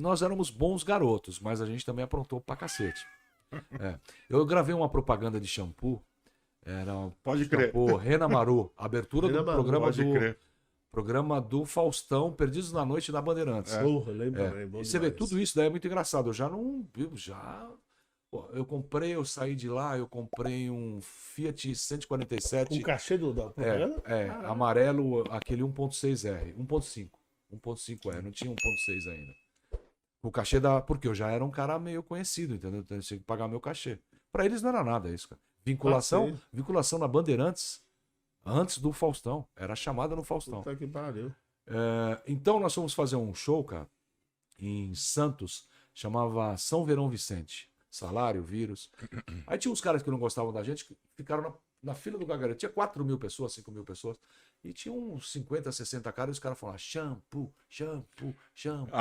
nós éramos bons garotos, mas a gente também aprontou pra cacete. Eu gravei uma propaganda de shampoo. Era um Pode crer. shampoo Renamaru, abertura Rena do Maru, programa do Faustão, Perdidos na Noite da Bandeirantes. Porra, lembro, E você vê, tudo isso daí é muito engraçado. Eu já não. Pô, eu saí de lá, eu comprei um Fiat 147. O cachê da propaganda? Amarelo, aquele 1.6R. 1.5R, não tinha 1.6 ainda. O cachê porque eu já era um cara meio conhecido, entendeu? Então eu tinha que pagar meu cachê. Pra eles não era nada isso, cara. Vinculação na Bandeirantes antes do Faustão. Era chamada no Faustão. Puta que pariu. Então nós fomos fazer um show, cara, em Santos, chamava São Verão Vicente. Salário, vírus. Aí tinha uns caras que não gostavam da gente, que ficaram na fila do gargarejo. Tinha 4.000 pessoas, 5.000 pessoas. E tinha uns 50, 60 caras e os caras falavam shampoo, shampoo, shampoo.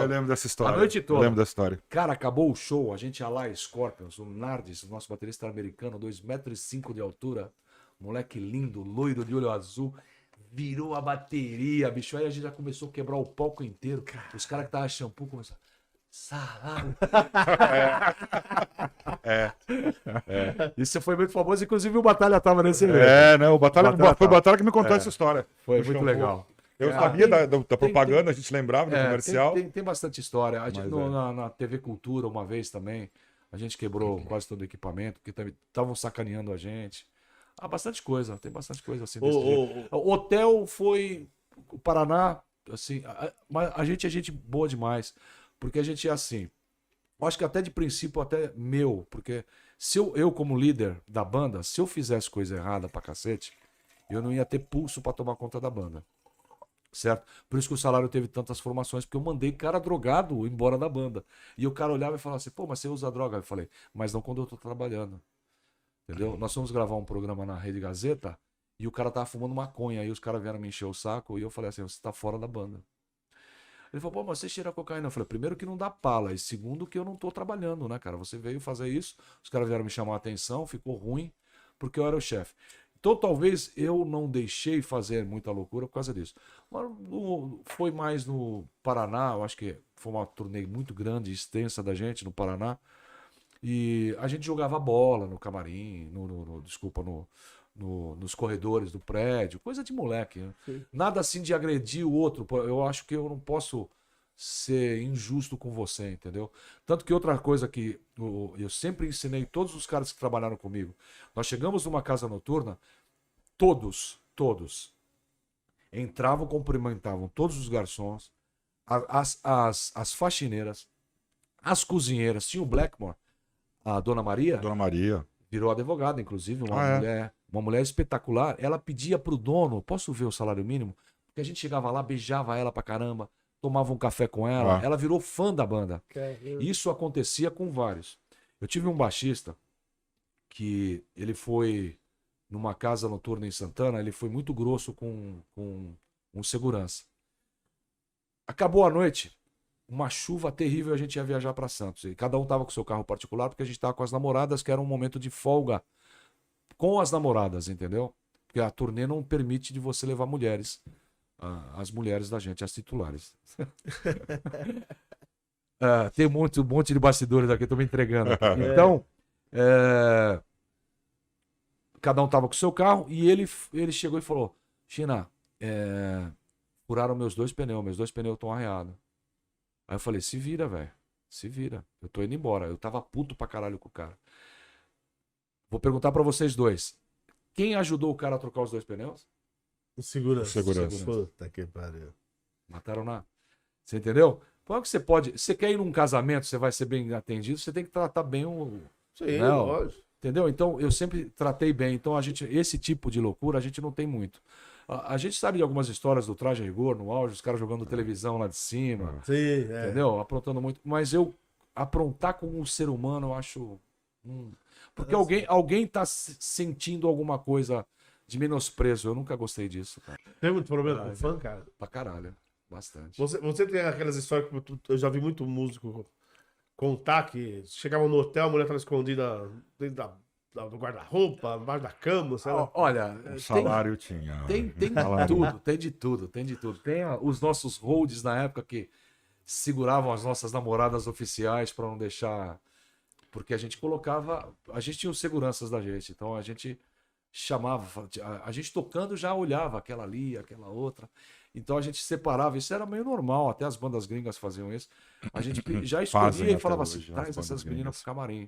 Eu lembro dessa história. A noite toda. Eu lembro dessa história. Cara, acabou o show, a gente ia lá, Scorpions, o Nardes, o nosso baterista americano, 2,5 m de altura, moleque lindo, loiro de olho azul, virou a bateria, bicho. Aí a gente já começou a quebrar o palco inteiro. Os caras que estavam shampoo começaram. Salário. Isso foi muito famoso, inclusive o Batalha tava nesse evento. Né? Foi o Batalha que me contou essa história. Foi muito legal. Eu sabia da propaganda, a gente lembrava do comercial. Tem bastante história. Na TV Cultura, uma vez também, a gente quebrou quase todo o equipamento, porque estavam sacaneando a gente. Bastante coisa, tem bastante coisa assim desse jeito. O hotel foi o Paraná, assim, a gente é gente boa demais. Porque a gente é assim, eu acho que até de princípio, até meu, porque se eu como líder da banda, se eu fizesse coisa errada pra cacete, eu não ia ter pulso pra tomar conta da banda, certo? Por isso que o Salário teve tantas formações, porque eu mandei cara drogado embora da banda. E o cara olhava e falava assim, pô, mas você usa droga? Eu falei, mas não quando eu tô trabalhando, entendeu? Nós fomos gravar um programa na Rede Gazeta e o cara tava fumando maconha, aí os caras vieram me encher o saco e eu falei assim, você tá fora da banda. Ele falou, pô, mas você cheira cocaína? Eu falei, primeiro que não dá pala, e segundo que eu não tô trabalhando, né, cara? Você veio fazer isso, os caras vieram me chamar a atenção, ficou ruim, porque eu era o chefe. Então talvez eu não deixei fazer muita loucura por causa disso. Mas foi mais no Paraná, eu acho que foi uma turnê muito grande, extensa da gente no Paraná, e a gente jogava bola no camarim, nos corredores do prédio, coisa de moleque. Né? Nada assim de agredir o outro. Eu acho que eu não posso ser injusto com você, entendeu? Tanto que outra coisa que eu sempre ensinei todos os caras que trabalharam comigo. Nós chegamos numa casa noturna, todos entravam, cumprimentavam todos os garçons, as faxineiras, as cozinheiras. Tinha o Blackmore, a Dona Maria. Dona Maria. Virou advogada, inclusive, uma mulher espetacular. Ela pedia pro dono, posso ver o salário mínimo? Porque a gente chegava lá, beijava ela pra caramba, tomava um café com ela. Ela virou fã da banda. Isso acontecia com vários. Eu tive um baixista que ele foi numa casa noturna em Santana, ele foi muito grosso com um segurança. Acabou a noite, uma chuva terrível, a gente ia viajar para Santos. E cada um tava com seu carro particular, porque a gente tava com as namoradas, que era um momento de folga com as namoradas, entendeu? Porque a turnê não permite de você levar mulheres, as mulheres da gente, as titulares. Tem um monte de bastidores aqui, tô me entregando. Então, cada um tava com seu carro e ele chegou e falou, China, furaram meus dois pneus estão arreados. Aí eu falei, se vira, velho. Se vira. Eu tô indo embora. Eu tava puto pra caralho com o cara. Vou perguntar pra vocês dois. Quem ajudou o cara a trocar os dois pneus? O segurança. Puta que pariu. Mataram na... Você entendeu? Como é que você pode... Você quer ir num casamento, você vai ser bem atendido, você tem que tratar bem o... Sim, lógico. Entendeu? Então, eu sempre tratei bem. Então, esse tipo de loucura, a gente não tem muito. A gente sabe de algumas histórias do Traje a Rigor, no auge, os caras jogando televisão lá de cima. Sim, entendeu? Aprontando muito. Mas aprontar com um ser humano, eu acho... Porque alguém tá sentindo alguma coisa de menosprezo. Eu nunca gostei disso, cara. Tem muito problema com fã, cara? Pra caralho. Bastante. Você tem aquelas histórias que eu já vi muito músico contar que chegava no hotel, a mulher estava escondida dentro do guarda-roupa, embaixo da cama, sei lá. Olha, o salário tinha. Tem de tudo. Tem os nossos holds na época que seguravam as nossas namoradas oficiais para não deixar... Porque a gente colocava... A gente tinha os seguranças da gente, então a gente chamava... A gente tocando já olhava aquela ali, aquela outra. Então a gente separava, isso era meio normal, até as bandas gringas faziam isso. A gente já escolhia e falava assim, traz essas meninas pro camarim,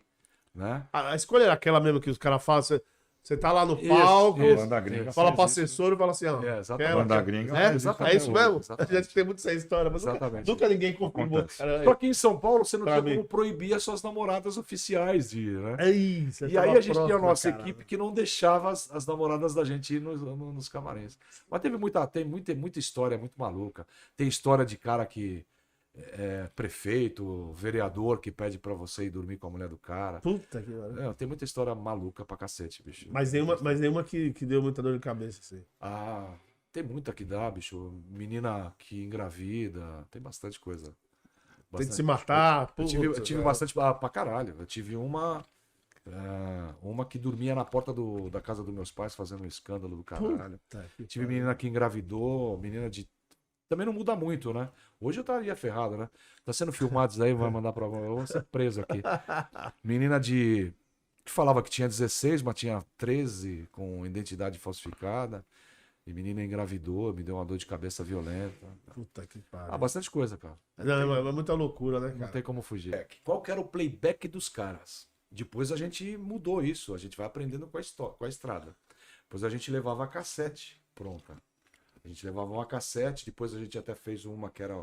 né? A escolha era aquela mesmo que os caras fazem. Você tá lá no palco, Banda gringa fala pro faz isso. assessor e fala assim, ó. Exatamente. Banda gringa É, faz isso é isso mesmo? Exatamente. A gente tem muito essa história, mas nunca ninguém confirmou. Acontece. Cara, Só que em São Paulo você não Pra tinha mim. como proibir as suas namoradas oficiais de ir, né? é isso. E aí a gente tinha a nossa equipe que não deixava as namoradas da gente ir nos camarins. Mas tem muita história muito maluca. Tem história de cara que prefeito, vereador que pede pra você ir dormir com a mulher do cara. Puta que pariu. Tem muita história maluca pra cacete, bicho. Mas nenhuma que deu muita dor de cabeça, assim. Ah, tem muita que dá, bicho. Menina que engravida, tem bastante coisa. Tem de se matar. Eu tive bastante pra caralho. Eu tive uma que dormia na porta da casa dos meus pais fazendo um escândalo do caralho. Tive menina que engravidou, menina de... Também não muda muito, né? Hoje eu estaria ferrado, né? Tá sendo filmado isso aí, vai mandar pra... Eu vou ser preso aqui. Menina que falava que tinha 16, mas tinha 13 com identidade falsificada. E menina engravidou, me deu uma dor de cabeça violenta. Puta que pariu. Bastante coisa, cara. Não, é muita loucura, né, Não cara? tem como fugir. Qual que era o playback dos caras? Depois a gente mudou isso. A gente vai aprendendo com a estrada. Depois a gente levava a cassete pronta. A gente levava uma cassete. Depois a gente até fez uma que era...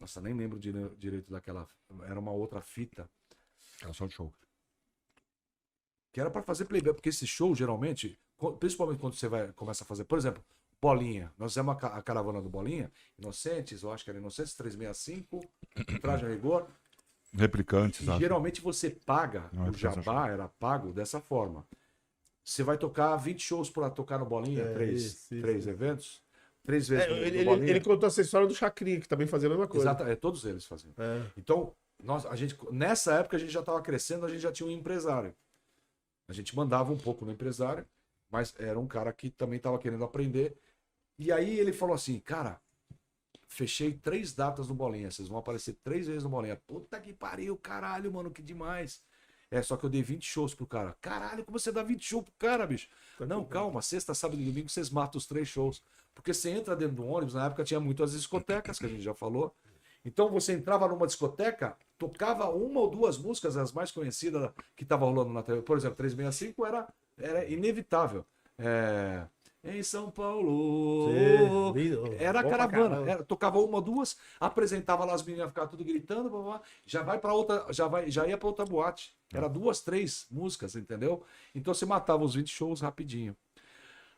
Nossa, nem lembro direito daquela... Era uma outra fita. Era só de show. Que era pra fazer playback. Porque esse show, geralmente... Principalmente quando você começa a fazer... Por exemplo, Bolinha. Nós fizemos a caravana do Bolinha. Inocentes, eu acho que era Inocentes 365. Traje a rigor. Replicantes, E geralmente você paga, Não é o jabá era pago dessa forma. Você vai tocar 20 shows para tocar no Bolinha, três eventos, 3 vezes no Bolinha. Ele contou essa história do Chacrinha, que também fazia a mesma coisa. Exato, todos eles faziam. Então, nessa época a gente já estava crescendo, a gente já tinha um empresário. A gente mandava um pouco no empresário, mas era um cara que também estava querendo aprender. E aí ele falou assim, cara, fechei 3 datas no Bolinha, vocês vão aparecer 3 vezes no Bolinha. Puta que pariu, caralho, mano, que demais. Só que eu dei 20 shows pro cara. Caralho, como você dá 20 shows pro cara, bicho? Não, calma, sexta, sábado e domingo vocês matam os 3 shows. Porque você entra dentro do ônibus, na época tinha muito as discotecas, que a gente já falou. Então você entrava numa discoteca, tocava uma ou 2 músicas, as mais conhecidas que tava rolando na TV. Por exemplo, 365 era inevitável. Em São Paulo. Era a caravana. Tocava uma ou 2, apresentava lá as meninas, ficava tudo gritando, blá, blá, já vai para outra, já ia para outra boate. Era 2, 3 músicas, entendeu? Então você matava os 20 shows rapidinho.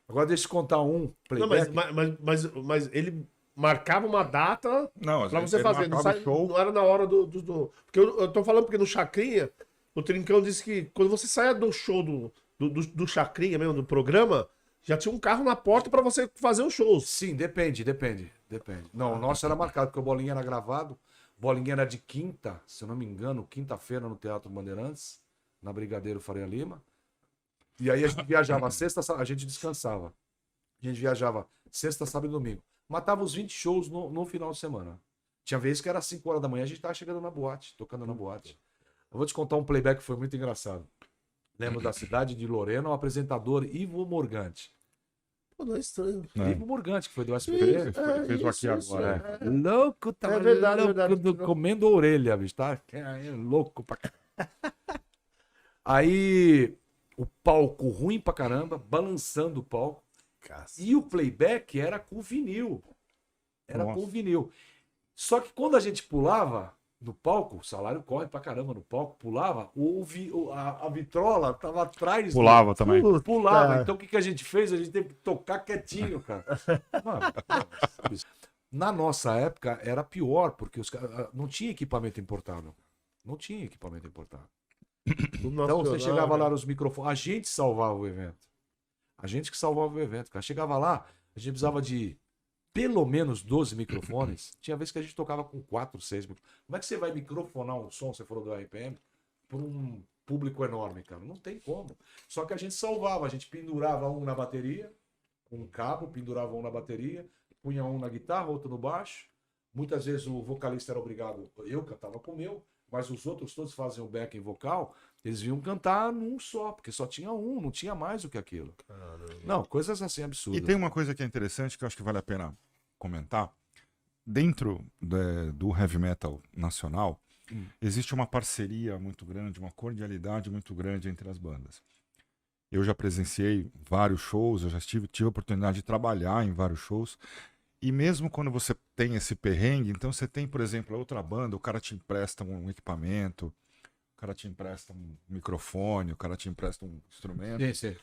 Agora deixa eu contar um playback. Não, mas ele marcava uma data pra você fazer. Não era na hora do... Porque eu tô falando porque no Chacrinha, o Trincão disse que quando você saia do show do Chacrinha mesmo, do programa, já tinha um carro na porta pra você fazer os shows. Sim, depende. Não, o nosso era marcado, porque o Bolinha era gravado. O Bolinha era de quinta, se eu não me engano, quinta-feira no Teatro Bandeirantes, na Brigadeiro Faria Lima. E aí a gente viajava sexta, a gente descansava. A gente viajava sexta, sábado e domingo. Matava os 20 shows no final de semana. Tinha vezes que era 5 horas da manhã, a gente tava chegando na boate, tocando na boate. Eu vou te contar um playback que foi muito engraçado. Lembro da cidade de Lorena, o apresentador Ivo Morgante. Pô, não é estranho. Ivo Morgante, que foi do SBT. Fez aqui agora. Louco, tá verdade. comendo a orelha, bicho, tá? Louco pra caramba. Aí, o palco ruim pra caramba, balançando o palco. E o playback era com vinil. Com vinil. Só que quando a gente pulava no palco, o salário corre pra caramba no palco, pulava, a vitrola tava atrás. Pulava também. Pulava. Então o que a gente fez? A gente teve que tocar quietinho, cara. Mano, na nossa época era pior, porque os caras não tinha equipamento importado. Não tinha equipamento importado. Então você chegava lá nos microfones, a gente salvava o evento. A gente que salvava o evento, cara. Chegava lá, a gente precisava de pelo menos 12 microfones. Tinha vezes que a gente tocava com 4, 6 microfones. Como é que você vai microfonar um som, você falou do RPM, para um público enorme, cara? Não tem como. Só que a gente salvava, a gente pendurava um na bateria, com um cabo, pendurava um na bateria, punha um na guitarra, outro no baixo, muitas vezes o vocalista era obrigado, eu cantava com o meu, mas os outros todos faziam backing vocal, eles vinham cantar num só, porque só tinha um, não tinha mais do que aquilo. Caramba. Não, coisas assim absurdas. E tem uma coisa que é interessante que eu acho que vale a pena comentar. Dentro do heavy metal nacional, existe uma parceria muito grande, uma cordialidade muito grande entre as bandas. Eu já presenciei vários shows, eu já tive a oportunidade de trabalhar em vários shows. E mesmo quando você tem esse perrengue, então você tem, por exemplo, a outra banda, o cara te empresta um equipamento, o cara te empresta um microfone, o cara te empresta um instrumento. Sim, sim.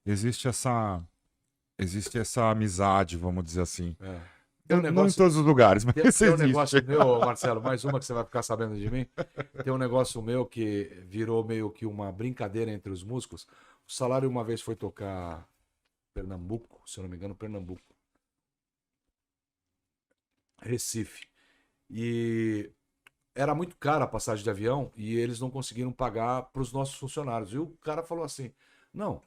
Existe essa amizade, vamos dizer assim. Tem um negócio, não em todos os lugares, mas tem um negócio meu, Marcelo, mais uma que você vai ficar sabendo de mim. Tem um negócio meu que virou meio que uma brincadeira entre os músicos. O Salário uma vez foi tocar Pernambuco, se eu não me engano, Pernambuco. Recife. E era muito cara a passagem de avião e eles não conseguiram pagar para os nossos funcionários. E o cara falou assim, não,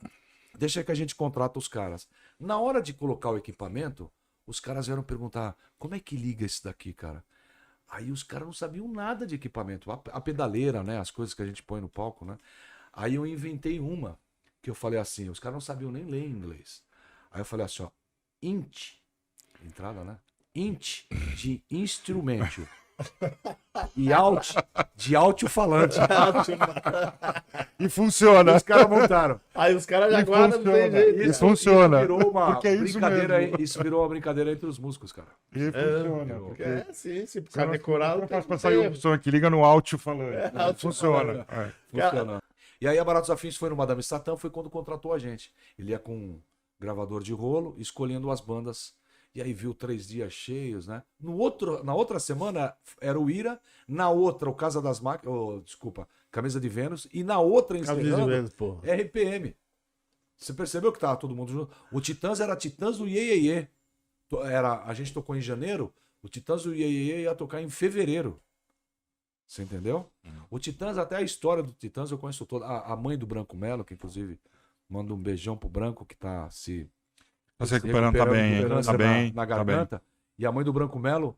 deixa que a gente contrata os caras. Na hora de colocar o equipamento, os caras vieram perguntar, como é que liga esse daqui, cara? Aí os caras não sabiam nada de equipamento. A pedaleira, né? As coisas que a gente põe no palco, né? Aí eu inventei uma, que eu falei assim, os caras não sabiam nem ler inglês. Aí eu falei assim, ó, int, entrada, né? Int de instrumento. E alt de alto-falante. E funciona. Os caras montaram. Aí os caras já guardam. Isso funciona. Isso virou uma porque é brincadeira. Isso virou uma brincadeira entre os músicos, cara. E funciona. Porque sim, se precisar decorar. Não faz passar aí o som aqui, liga no alto-falante. Funciona. Funciona. E aí a Baratos Afins foi no Madame Satã, foi quando contratou a gente. Ele ia com um gravador de rolo, escolhendo as bandas. E aí viu 3 dias cheios, né? Na outra semana era o Ira, na outra o Casa das Máquinas, Camisa de Vênus, e na outra encerrando RPM. Você percebeu que tava todo mundo junto? O Titãs era Titãs do Iê Iê Iê. A gente tocou em janeiro, o Titãs do Iê Iê Iê ia tocar em fevereiro. Você entendeu? O Titãs, até a história do Titãs eu conheço toda. A mãe do Branco Melo, que inclusive manda um beijão pro Branco, que tá se recuperando, tá bem, na garganta. Tá bem. E a mãe do Branco Melo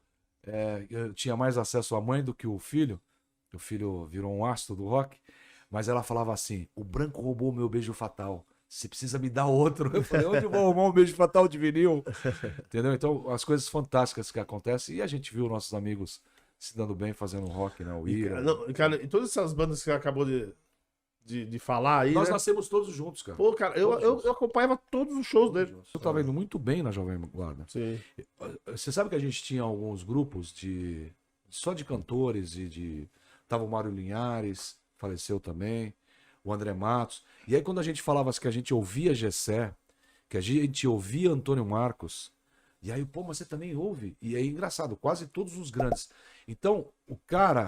tinha mais acesso à mãe do que o filho. O filho virou um astro do rock. Mas ela falava assim, o Branco roubou o meu beijo fatal. Você precisa me dar outro. Eu falei, onde eu vou arrumar um beijo fatal de vinil? Entendeu? Então, as coisas fantásticas que acontecem. E a gente viu nossos amigos se dando bem, fazendo rock, né? O Ira. Cara, e todas essas bandas que você acabou de falar aí. Nós nascemos todos juntos, cara. Pô, cara, eu acompanhava todos os shows dele. Eu tava indo muito bem na Jovem Guarda. Sim. Você sabe que a gente tinha alguns grupos só de cantores Tava o Mário Linhares, faleceu também, o André Matos. E aí quando a gente falava que a gente ouvia Gessé, que a gente ouvia Antônio Marcos, e aí, pô, mas você também ouve? E aí, engraçado, quase todos os grandes. Então, o cara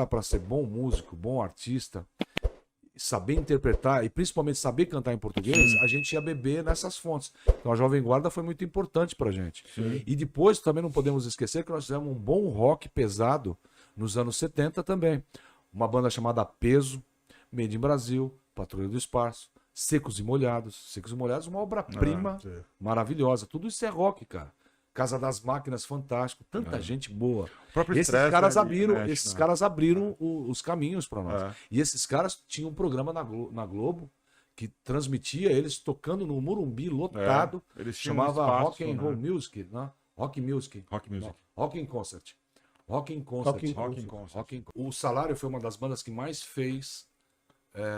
para ser bom músico, bom artista, saber interpretar e principalmente saber cantar em português, a gente ia beber nessas fontes. Então a Jovem Guarda foi muito importante pra gente. Sim. E depois também não podemos esquecer que nós fizemos um bom rock pesado nos anos 70 também. Uma banda chamada Peso, Made in Brasil, Patrulha do Espaço, Secos e Molhados. Secos e Molhados, uma obra-prima maravilhosa. Tudo isso é rock, cara. Casa das Máquinas, fantástico. Tanta gente boa. Esses caras abriram os caminhos para nós. E esses caras tinham um programa na Globo que transmitia eles tocando no Morumbi lotado. Eles chamava Rock and Roll Music, né? Rock Music. Rock in Concert. O Salário foi uma das bandas que mais fez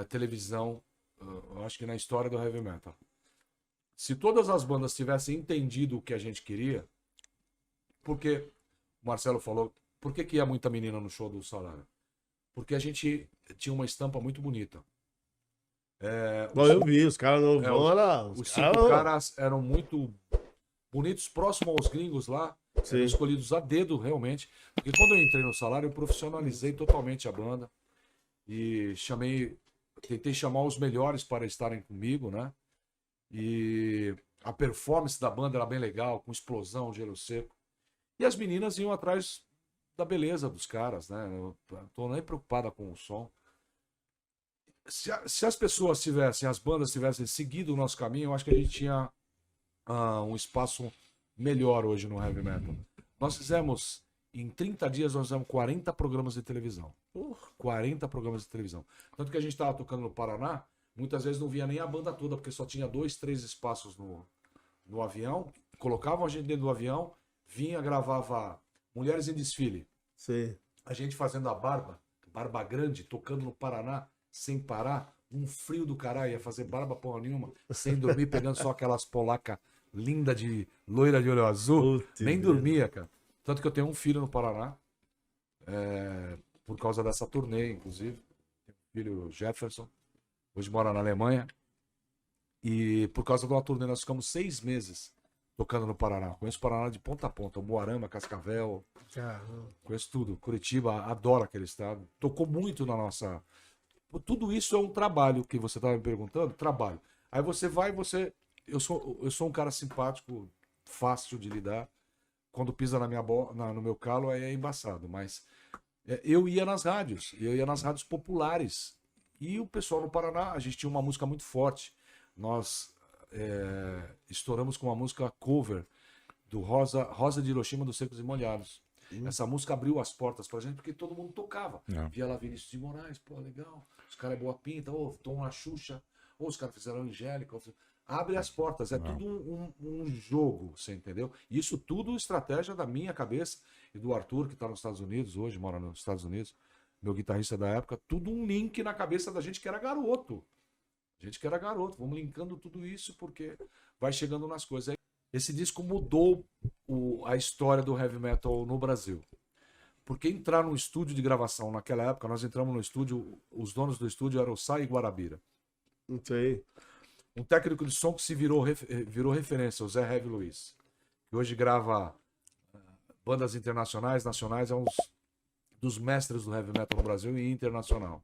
televisão, eu acho que na história do heavy metal. Se todas as bandas tivessem entendido o que a gente queria, porque o Marcelo falou, por que ia muita menina no show do Salário? Porque a gente tinha uma estampa muito bonita. Eu vi, os caras não vão lá. Os 5 caras eram muito bonitos, próximos aos gringos lá, eram escolhidos a dedo realmente. Porque quando eu entrei no Salário, eu profissionalizei totalmente a banda e tentei chamar os melhores para estarem comigo, né? E a performance da banda era bem legal, com explosão, gelo seco. E as meninas iam atrás da beleza dos caras, né? Eu tô nem preocupada com o som. Se as pessoas as bandas tivessem seguido o nosso caminho, eu acho que a gente tinha um espaço melhor hoje no heavy metal. Nós fizemos Em 30 dias nós fizemos 40 programas de televisão. 40 programas de televisão. Tanto que a gente estava tocando no Paraná, muitas vezes não via nem a banda toda, porque só tinha 2, 3 espaços no avião. Colocavam a gente dentro do avião, vinha, gravava Mulheres em Desfile. Sim. A gente fazendo a barba grande, tocando no Paraná, sem parar, um frio do caralho, ia fazer barba porra nenhuma, sem dormir, pegando só aquelas polacas lindas de loira de olho azul. Nem dormia, cara. Tanto que eu tenho um filho no Paraná, por causa dessa turnê, inclusive. Tenho um filho, Jefferson, hoje mora na Alemanha. E por causa de uma turnê, nós ficamos 6 meses tocando no Paraná. Conheço o Paraná de ponta a ponta. Moarama, Cascavel. Conheço tudo. Curitiba, adoro aquele estado. Tocou muito na nossa... Tudo isso é um trabalho que você estava me perguntando. Trabalho. Aí você vai, eu sou um cara simpático, fácil de lidar. Quando pisa no meu calo é embaçado. Mas eu ia nas rádios. Eu ia nas rádios populares. E o pessoal no Paraná, a gente tinha uma música muito forte. Nós estouramos com uma música cover do Rosa de Hiroshima dos Secos e Molhados. Essa música abriu as portas pra gente porque todo mundo tocava. Via lá Vinícius de Moraes, pô, legal. Os caras é boa pinta, Tom na Xuxa, os caras fizeram Angélica. Abre as portas, tudo um jogo, você entendeu? Isso tudo estratégia da minha cabeça e do Arthur, que tá nos Estados Unidos hoje, mora nos Estados Unidos, meu guitarrista da época, tudo um link na cabeça da gente que era garoto. Vamos linkando tudo isso porque vai chegando nas coisas. Esse disco mudou a história do heavy metal no Brasil. Porque entrar num estúdio de gravação naquela época, nós entramos no estúdio, os donos do estúdio eram o Sai e Guarabira. Não sei. Um técnico de som que se virou referência, o Zé Heavy Luiz. Que hoje grava bandas internacionais, nacionais, é um dos mestres do heavy metal no Brasil e internacional.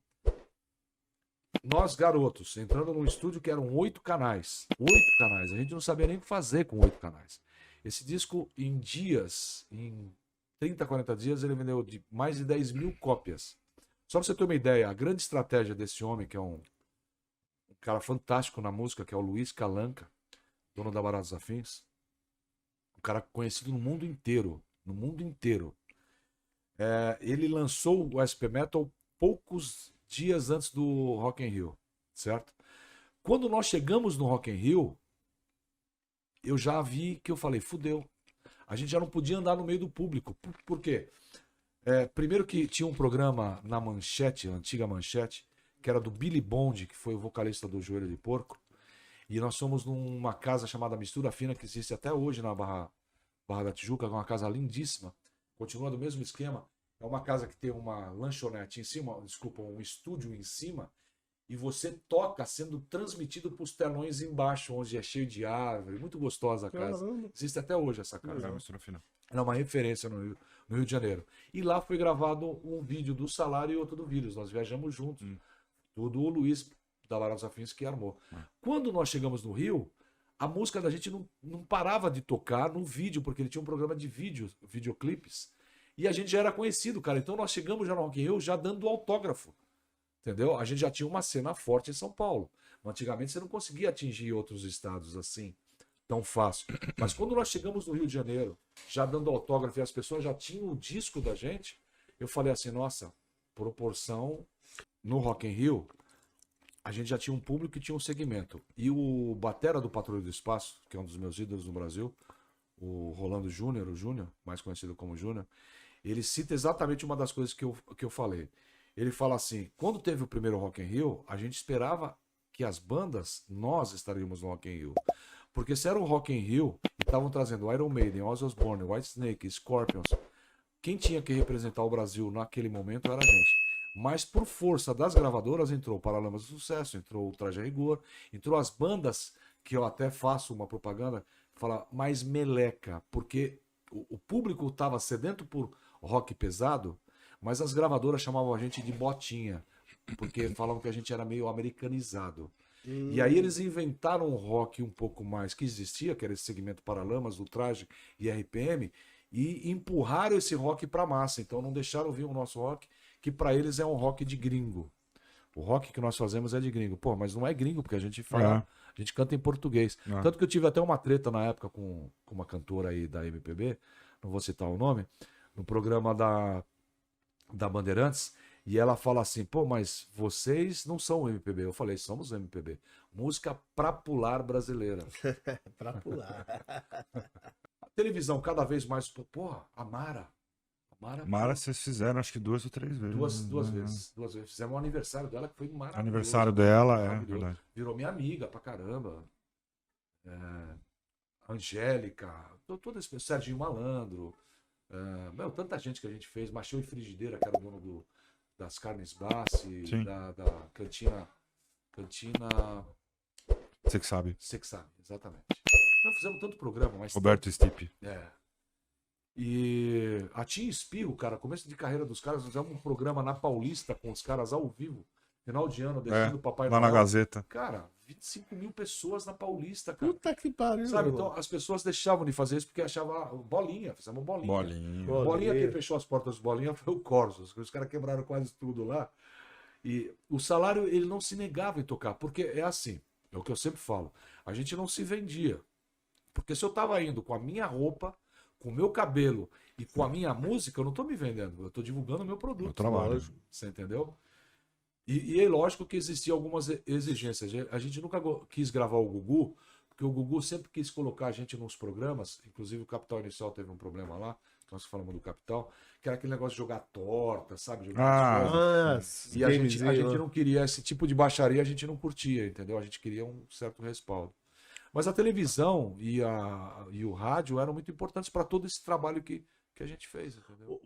Nós, garotos, entrando num estúdio que eram 8 canais. 8 canais. A gente não sabia nem o que fazer com 8 canais. Esse disco, em 30, 40 dias, ele vendeu de mais de 10 mil cópias. Só pra você ter uma ideia, a grande estratégia desse homem, que é um cara fantástico na música, que é o Luiz Calanca, dono da Baratos Afins. Um cara conhecido no mundo inteiro. No mundo inteiro. Ele lançou o SP Metal poucos dias antes do Rock in Rio, certo? Quando nós chegamos no Rock in Rio, eu já vi que eu falei, fudeu. A gente já não podia andar no meio do público. Por quê? Primeiro que tinha um programa na Manchete, a antiga Manchete, que era do Billy Bond, que foi o vocalista do Joelho de Porco. E nós fomos numa casa chamada Mistura Fina, que existe até hoje na Barra da Tijuca, que é uma casa lindíssima. Continua do mesmo esquema. É uma casa que tem uma lanchonete em cima, um estúdio em cima, e você toca sendo transmitido para os telões embaixo, onde é cheio de árvore. Muito gostosa a casa. Caramba. Existe até hoje essa casa. É uma referência no Rio de Janeiro. E lá foi gravado um vídeo do Salário e outro do Vírus. Nós viajamos juntos. Tudo o Luiz da Baratos Afins que armou. Quando nós chegamos no Rio, a música da gente não parava de tocar no vídeo, porque ele tinha um programa de videoclipes. E a gente já era conhecido, cara. Então nós chegamos já no Rock in Rio já dando autógrafo. Entendeu? A gente já tinha uma cena forte em São Paulo. Antigamente você não conseguia atingir outros estados assim, tão fácil. Mas quando nós chegamos no Rio de Janeiro, já dando autógrafo e as pessoas já tinham o disco da gente, eu falei assim, nossa, proporção no Rock in Rio, a gente já tinha um público que tinha um segmento. E o batera do Patrulha do Espaço, que é um dos meus ídolos no Brasil, o Rolando Júnior, o Júnior, mais conhecido como Júnior, ele cita exatamente uma das coisas que eu falei. Ele fala assim, quando teve o primeiro Rock in Rio, a gente esperava que as bandas, nós estaríamos no Rock in Rio. Porque se era um Rock in Rio, e estavam trazendo Iron Maiden, Ozzy Osbourne, Whitesnake, Scorpions, quem tinha que representar o Brasil naquele momento era a gente. Mas por força das gravadoras entrou o Paralamas do Sucesso, entrou o Traje a Rigor, entrou as bandas, que eu até faço uma propaganda, fala mais meleca, porque o público estava sedento por rock pesado, mas as gravadoras chamavam a gente de botinha, porque falavam que a gente era meio americanizado. E aí eles inventaram um rock um pouco mais que existia, que era esse segmento Paralamas, do Traje e RPM, e empurraram esse rock para massa. Então não deixaram ouvir o nosso rock, que para eles é um rock de gringo. O rock que nós fazemos é de gringo. Pô, mas não é gringo, porque a gente fala, a gente canta em português. Tanto que eu tive até uma treta na época com uma cantora aí da MPB, não vou citar o nome, no programa da Bandeirantes, e ela fala assim, pô, mas vocês não são o MPB. Eu falei, somos o MPB. Música pra pular brasileira. Pra pular. A televisão cada vez mais, porra, a Mara, vocês fizeram acho que 2 ou 3 vezes. Duas vezes. Fizemos um aniversário dela que foi maravilhoso. Aniversário dela, verdade. Virou minha amiga pra caramba. Angélica, todo esse Serginho Malandro. Tanta gente que a gente fez. Machão e Frigideira, que era o dono das Carnes Bassi, da Cantina. Você que sabe. Você que sabe, exatamente. Nós fizemos tanto programa, mas. Roberto Stipe. E a Tim Espirro, cara, começo de carreira dos caras, nós fizemos um programa na Paulista com os caras ao vivo. Final de ano, descendo o Papai Noel. Lá na Gazeta. Cara, 25 mil pessoas na Paulista, cara. Puta que pariu. Sabe, então as pessoas deixavam de fazer isso porque achavam bolinha. Fizemos bolinha. Quem fechou as portas do Bolinha foi o Corsos. Os caras quebraram quase tudo lá. E o salário, ele não se negava em tocar. Porque é assim, é o que eu sempre falo. A gente não se vendia. Porque se eu tava indo com a minha roupa, com o meu cabelo e com a minha música, eu não tô me vendendo. Eu tô divulgando o meu produto. Meu trabalho. Você entendeu? E é lógico que existiam algumas exigências. A gente nunca quis gravar o Gugu, porque o Gugu sempre quis colocar a gente nos programas, inclusive o Capital Inicial teve um problema lá, nós falamos do Capital, que era aquele negócio de jogar torta, sabe? Jogar e a gente não queria esse tipo de baixaria, a gente não curtia, entendeu? A gente queria um certo respaldo. Mas a televisão e o rádio eram muito importantes para todo esse trabalho que a gente fez, entendeu?